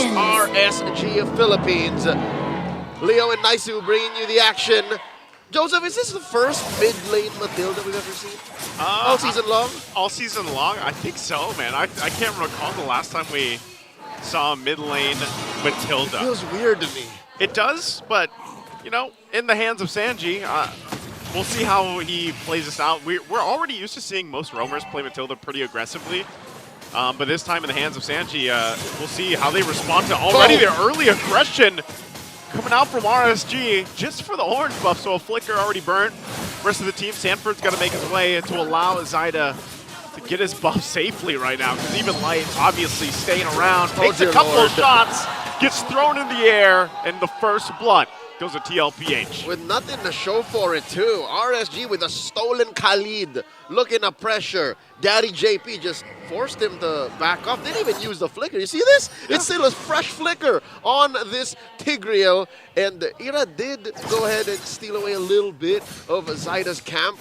RSG of Philippines. Leo and Naisu bringing you the action. Joseph, is this the first mid-lane Matilda we've ever seen? All season long? All season long? I think so, man. I can't recall the last time we saw a mid-lane Matilda. It feels weird to me. It does, but, you know, in the hands of Sanji, we'll see how he plays this out. We're already used to seeing most roamers play Matilda pretty aggressively. But this time in the hands of Sanji, we'll see how they respond to already the early aggression coming out from RSG just for the orange buff. So a flicker already burnt. Rest of the team, Sanford's got to make his way to allow Zyda to get his buff safely right now, because even Light obviously staying around, takes a couple of shots, gets thrown in the air, and the first blood goes to TLPH. With nothing to show for it, too. RSG with a stolen Khalid, looking at pressure. Daddy JP just forced him to back off. Didn't even use the flicker. You see this? Yeah. It's still a fresh flicker on this Tigreal. And Ira did go ahead and steal away a little bit of Zyda's camp,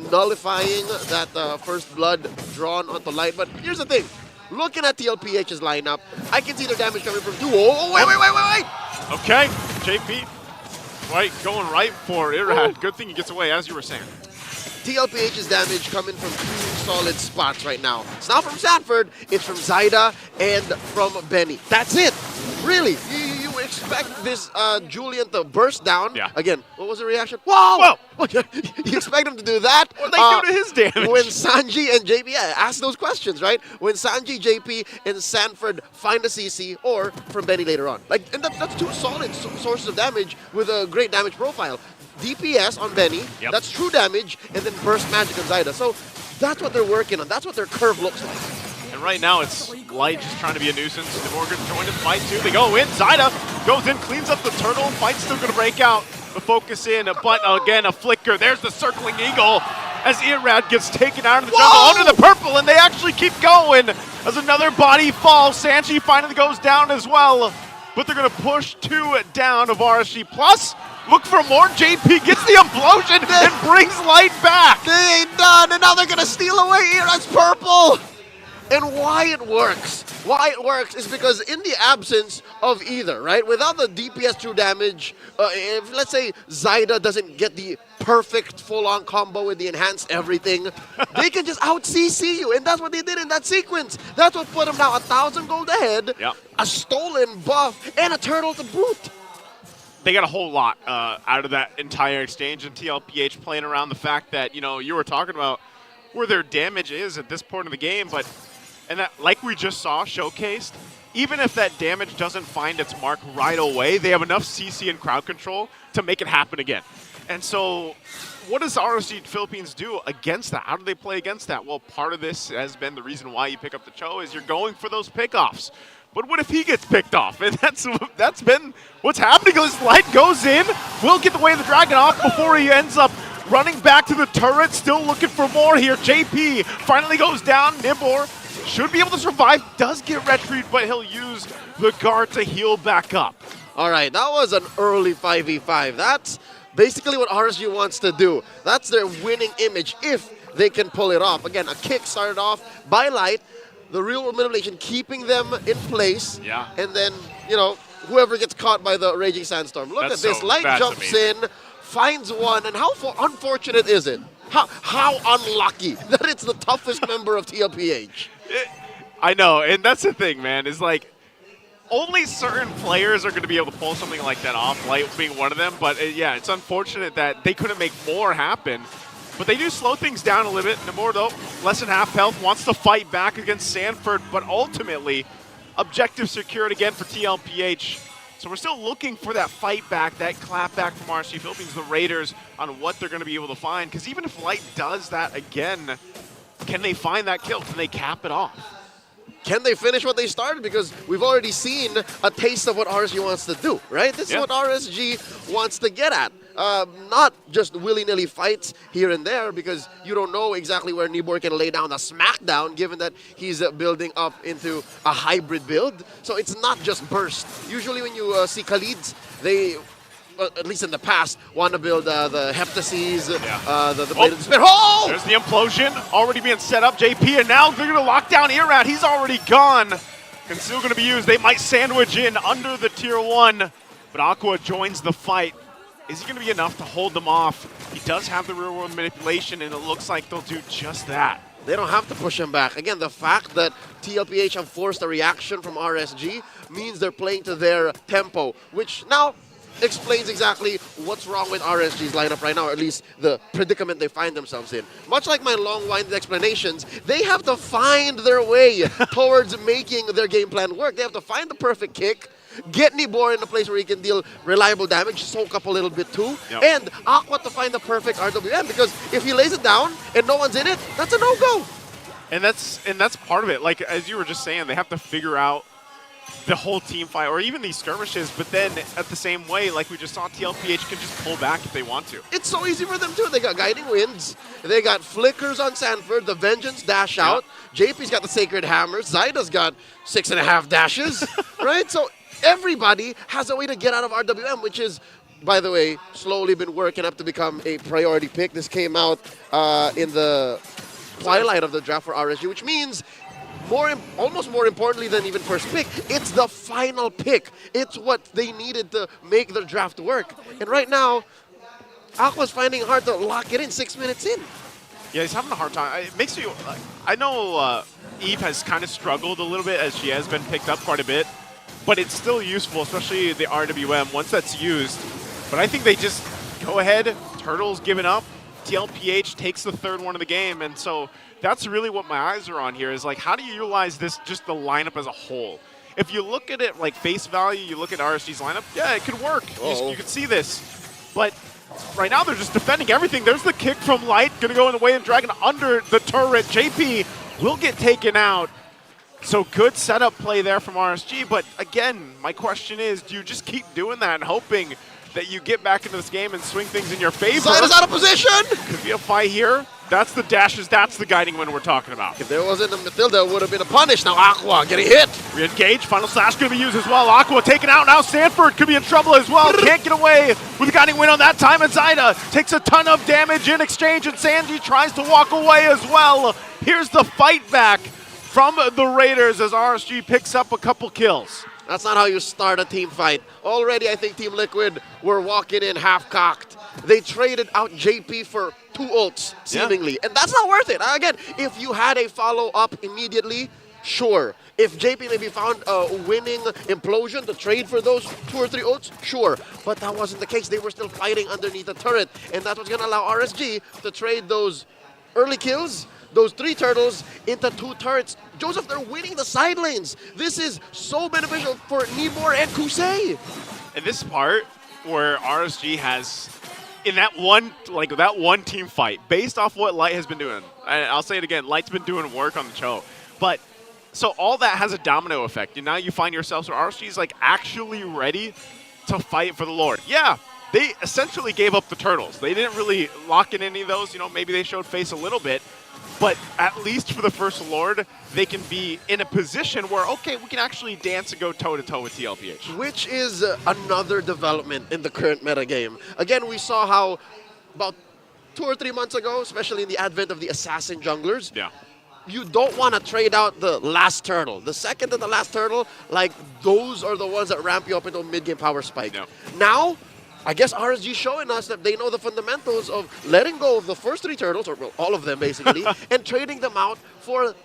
nullifying that first blood drawn onto Light. But here's the thing. Looking at TLPH's lineup, I can see their damage coming from duo. Oh, wait. Okay, JP. Right, going right for Irad. Good thing he gets away, as you were saying. TLPH's damage coming from two solid spots right now. It's not from Sanford, it's from Zyda and from Benny. That's it. Really, you expect this Julian to burst down. Yeah. Again, what was the reaction? Whoa! You expect him to do that? What they do to his damage? When Sanji and JP, ask those questions, right? When Sanji, JP, and Sanford find a CC, or from Benny later on. And that's two solid sources of damage with a great damage profile. DPS on Benny, that's true damage, and then burst magic on Zyda. So that's what they're working on. That's what their curve looks like. And right now it's Light just trying to be a nuisance. Morgan joined the fight too. They go in. Zyda goes in, cleans up the turtle. Fight's still going to break out. The focus in, but again, a flicker. There's the circling eagle as Irad gets taken out of the jungle under the purple, and they actually keep going as another body falls. Sanji finally goes down as well, but they're going to push two down of RSG. Plus, look for more. JP gets the implosion and brings Light back. They ain't done, and now they're going to steal away Irad's purple. And why it works is because in the absence of either, right? Without the DPS true damage, if let's say Zyda doesn't get the perfect full-on combo with the enhanced everything, they can just out-CC you, and that's what they did in that sequence. That's what put them now 1,000 gold ahead, a stolen buff, and a turtle to boot. They got a whole lot out of that entire exchange, and TLPH playing around the fact that, you know, you were talking about where their damage is at this point of the game, but and that, like we just saw showcased, even if that damage doesn't find its mark right away, they have enough CC and crowd control to make it happen again. And so what does RSG Philippines do against that? How do they play against that? Well, part of this has been the reason why you pick up the Cho is you're going for those pickoffs. But what if he gets picked off? And that's been what's happening. This Light goes in, will get the way of the dragon off before he ends up running back to the turret, still looking for more here. JP finally goes down. Nibor should be able to survive, does get retrieved, but he'll use the guard to heal back up. All right, that was an early 5v5. That's basically what RSG wants to do. That's their winning image if they can pull it off. Again, a kick started off by Light, the real world manipulation keeping them in place, and then, you know, whoever gets caught by the Raging Sandstorm. Look at this, Light jumps in, finds one, and how unfortunate is it? How unlucky that it's the toughest member of TLPH. I know, and that's the thing, man, is like, only certain players are going to be able to pull something like that off, Light being one of them, but yeah, it's unfortunate that they couldn't make more happen. But they do slow things down a little bit. Namor, though, less than half health, wants to fight back against Sanford, but ultimately, objective secured again for TLPH. So we're still looking for that fight back, that clap back from RSG Philippines, the Raiders, on what they're going to be able to find. Because even if Light does that again, can they find that kill? Can they cap it off? Can they finish what they started? Because we've already seen a taste of what RSG wants to do, right? This is what RSG wants to get at. Not just willy-nilly fights here and there, because you don't know exactly where Nibor can lay down a smackdown, given that he's building up into a hybrid build. So it's not just burst. Usually when you see Khalids, they, at least in the past, want to build the Heptases, the Blade of Despair. Oh! There's the implosion already being set up, JP, and now they're going to lock down Irad. He's already gone. and still going to be used. They might sandwich in under the tier 1, but Aqua joins the fight. Is he going to be enough to hold them off? He does have the real-world manipulation, and it looks like they'll do just that. They don't have to push him back. Again, the fact that TLPH have forced a reaction from RSG means they're playing to their tempo, which now explains exactly what's wrong with RSG's lineup right now, or at least the predicament they find themselves in. Much like my long-winded explanations, they have to find their way towards making their game plan work. They have to find the perfect kick, get Nibor in a place where he can deal reliable damage, soak up a little bit too, and Aqua to find the perfect RWM, because if he lays it down and no one's in it, that's a no-go. And that's part of it. Like, as you were just saying, they have to figure out the whole team fight, or even these skirmishes, but then at the same way, like we just saw, TLPH can just pull back if they want to. It's so easy for them too. They got Guiding Winds, they got Flickers on Sanford, the Vengeance dash out, JP's got the Sacred Hammers, Zyda's got 6.5 dashes, right? So everybody has a way to get out of RWM, which is, by the way, slowly been working up to become a priority pick. This came out in the twilight of the draft for RSG, which means almost more importantly than even first pick, it's the final pick. It's what they needed to make their draft work. And right now, Aqua's finding it hard to lock it in 6 minutes in. Yeah, he's having a hard time. It makes you, I know Eve has kind of struggled a little bit as she has been picked up quite a bit, but it's still useful, especially the RWM, once that's used. But I think they just go ahead, Turtle's giving up, TLPH takes the third one of the game, and so that's really what my eyes are on here, is like, how do you utilize this, just the lineup as a whole? If you look at it like face value, you look at RSG's lineup, yeah, it could work. You can see this. But right now they're just defending everything. There's the kick from Light, gonna go in the way and Dragon under the turret. JP will get taken out. So good setup play there from RSG, but again, my question is, do you just keep doing that and hoping that you get back into this game and swing things in your favor? Zyda's out of position! Could be a fight here. That's the dashes, that's the guiding wind we're talking about. If there wasn't a Matilda, it would have been a punish. Now Aqua getting hit. Re-engage, Final Slash going to be used as well. Aqua taken out, now Sanford could be in trouble as well. Can't get away with the guiding wind on that time, and Zyda takes a ton of damage in exchange, and Sanji tries to walk away as well. Here's the fight back from the Raiders as RSG picks up a couple kills. That's not how you start a team fight. Already, I think Team Liquid were walking in half-cocked. They traded out JP for 2 ults, seemingly. And that's not worth it. Again, if you had a follow-up immediately, sure. If JP maybe found a winning implosion to trade for those 2 or 3 ults, sure. But that wasn't the case. They were still fighting underneath the turret. And that's what's going to allow RSG to trade those early kills, those 3 turtles, into 2 turrets. Joseph, they're winning the side lanes. This is so beneficial for Nibor and Kusei. And this part where RSG has, in that one team fight, based off what Light has been doing, I'll say it again, Light's been doing work on the Cho, but so all that has a domino effect, and now you find yourselves where RSG's like actually ready to fight for the Lord. Yeah, they essentially gave up the turtles. They didn't really lock in any of those, you know, maybe they showed face a little bit, but at least for the first Lord, they can be in a position where, okay, we can actually dance and go toe-to-toe with TLPH. Which is another development in the current meta game. Again, we saw how about 2 or 3 months ago, especially in the advent of the assassin junglers, you don't want to trade out the last turtle. The second to the last turtle, like, those are the ones that ramp you up into a mid-game power spike. Now, I guess RSG showing us that they know the fundamentals of letting go of the first 3 turtles, or well, all of them basically, and trading them out for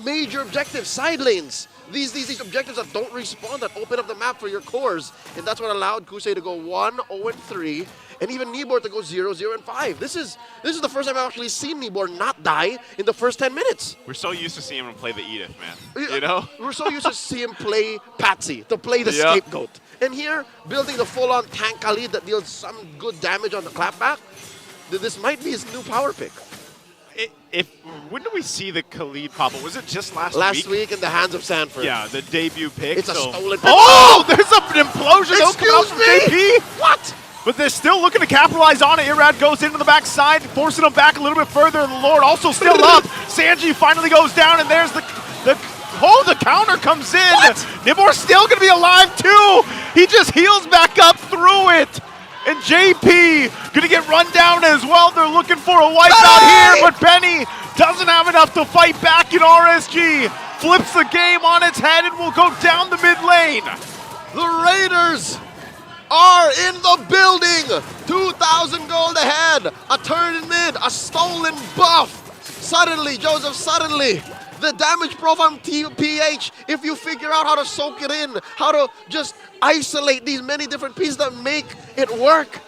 major objectives, side lanes. These objectives that don't respawn, that open up the map for your cores. And that's what allowed Kusei to go 1-0-3, and even Nibor to go 0-0-5. This is the first time I've actually seen Nibor not die in the first 10 minutes. We're so used to seeing him play the Edith, man. You know? We're so used to see him play Patsy, to play the scapegoat. And here, building the full-on tank Khalid that deals some good damage on the clapback, this might be his new power pick. When did we see the Khalid pop up? Was it just last week? Last week in the hands of Sanford. Yeah, the debut pick. It's a stolen pick. Oh, there's an implosion. Excuse me? JP. What? But they're still looking to capitalize on it. Irad goes into the backside, forcing them back a little bit further. The Lord also still up. Sanji finally goes down, and there's the counter comes in. What? Nibor's still going to be alive, too. He just heals back up through it. And JP going to get run down as well. They're looking for a wipeout here, but Penny doesn't have enough to fight back in RSG. flips the game on its head and will go down the mid lane. The Raiders are in the building. 2,000 gold ahead. A turn in mid, a stolen buff. Suddenly, Joseph, suddenly, the damage profile from TLPH, if you figure out how to soak it in, how to just isolate these many different pieces that make it work,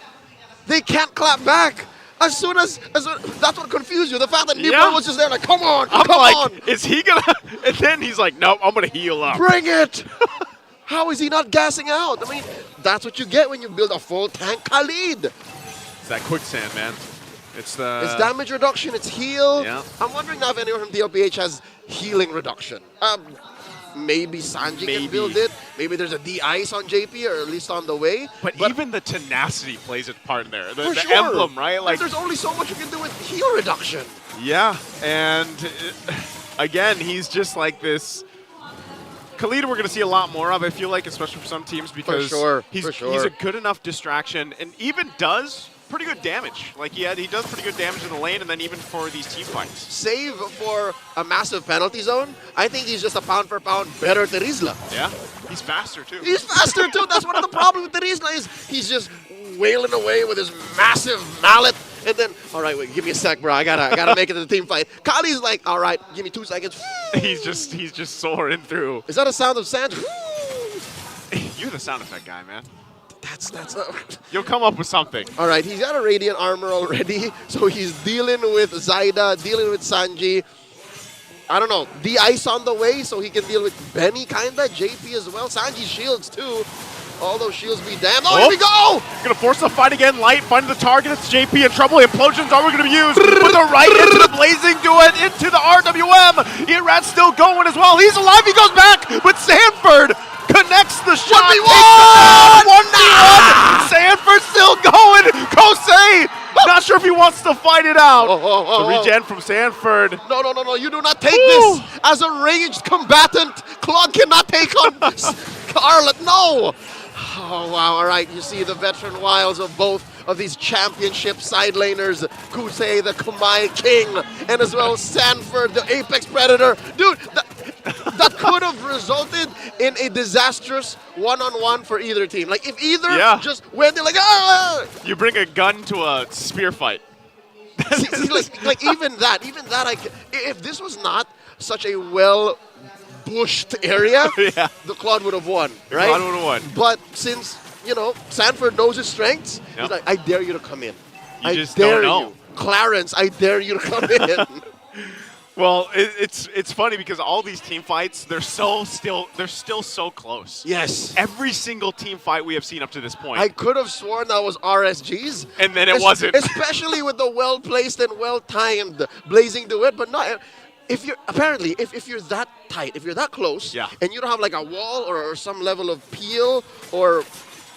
they can't clap back. As soon as that's what confused you. The fact that Nibor was just there like, come on, I'm come like, on. is he gonna? And then he's like, nope, I'm gonna heal up. Bring it. How is he not gassing out? I mean, that's what you get when you build a full tank Khalid. It's that quicksand, man. It's damage reduction, it's heal. Yeah. I'm wondering now if anyone from TLPH has healing reduction. Maybe Sanji can build it. Maybe there's a de-ice on JP, or at least on the way. But even the tenacity plays its part in there. The sure. emblem, right? Like, there's only so much you can do with heal reduction. Yeah, and again, he's just like this. Khalid we're going to see a lot more of, I feel like, especially for some teams, because he's a good enough distraction and even does pretty good damage. Like, he does pretty good damage in the lane, and then even for these team fights. Save for a massive penalty zone, I think he's just a pound for pound better Terizla. Yeah, he's faster too. He's faster too. That's one of the problems with Terizla is he's just wailing away with his massive mallet. And then, all right, wait, give me a sec, bro. I gotta make it to the team fight. Kali's like, all right, give me 2 seconds. He's just soaring through. Is that a sound of sand? You're the sound effect guy, man. That's You'll come up with something. All right, he's got a Radiant armor already, so he's dealing with Zaida, dealing with Sanji. I don't know, de-ice on the way, so he can deal with Benny, kinda, JP as well. Sanji shields too. All those shields be damned. Oh, here we go! Gonna force the fight again. Light finding the target. It's JP in trouble. Implosions are gonna be used. With the right into the blazing duet, into the RWM. Irat's still going as well. He's alive. He goes back, but Sanford connects the shot. 1v1! 1v1! Sanford still going. Kosei, not sure if he wants to fight it out. The regen from Sanford. No. You do not take this as a ranged combatant. Claude cannot take on Scarlet. No! Oh, wow. All right. You see the veteran wiles of both of these championship side laners. Kusei, the Kamai King, and as well Sanford, the Apex Predator. Dude, that could have resulted in a disastrous one-on-one for either team. Like, if either just went there like, ah! You bring a gun to a spear fight. see, like even that, if this was not such a well-bushed area, the Claude would have won, right? Claude would have won. But since, Sanford knows his strengths, he's like, I dare you to come in. You just don't know. Clarence, I dare you to come in. Well, it's funny because all these team fights, they're still so close. Yes. Every single team fight we have seen up to this point. I could have sworn that was RSG's. And then it wasn't. Especially with the well-placed and well-timed blazing duet, but not. If you're if you're that tight, if you're that close, and you don't have like a wall or some level of peel, or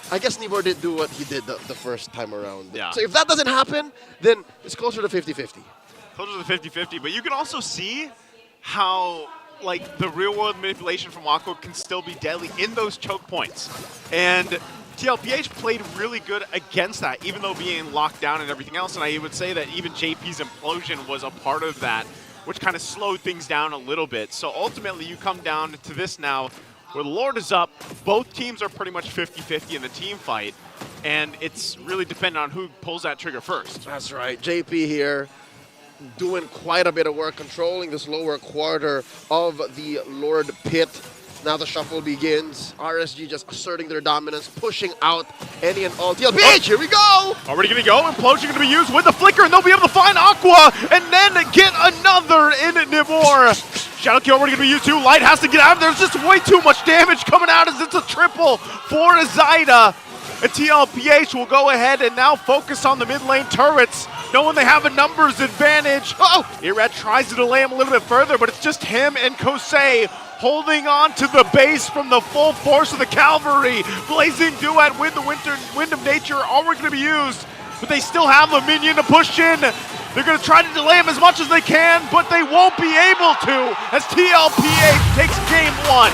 I guess Nibor did do what he did the first time around. Yeah. So if that doesn't happen, then it's closer to 50-50. Closer to 50-50, but you can also see how like the real-world manipulation from Wako can still be deadly in those choke points. And TLPH played really good against that, even though being locked down and everything else. And I would say that even JP's implosion was a part of that, which kind of slowed things down a little bit. So ultimately, you come down to this now, where the Lord is up. Both teams are pretty much 50-50 in the team fight, and it's really dependent on who pulls that trigger first. That's right. JP here doing quite a bit of work, controlling this lower quarter of the Lord Pit. Now the shuffle begins. RSG just asserting their dominance, pushing out any and all TLPH. Here we go! Already going to go. Implosion going to be used with the flicker, and they'll be able to find Aqua, and then get another in Nibor. Shadow Kill already going to be used too. Light has to get out. There's just way too much damage coming out as it's a triple for Zaida. And TLPH will go ahead and now focus on the mid lane turrets, knowing they have a numbers advantage. Irat tries to delay him a little bit further, but it's just him and Kosei holding on to the base from the full force of the cavalry. Blazing duet with the Wind of Nature already going to be used, but they still have a minion to push in. They're going to try to delay him as much as they can, but they won't be able to as TLPH takes game one.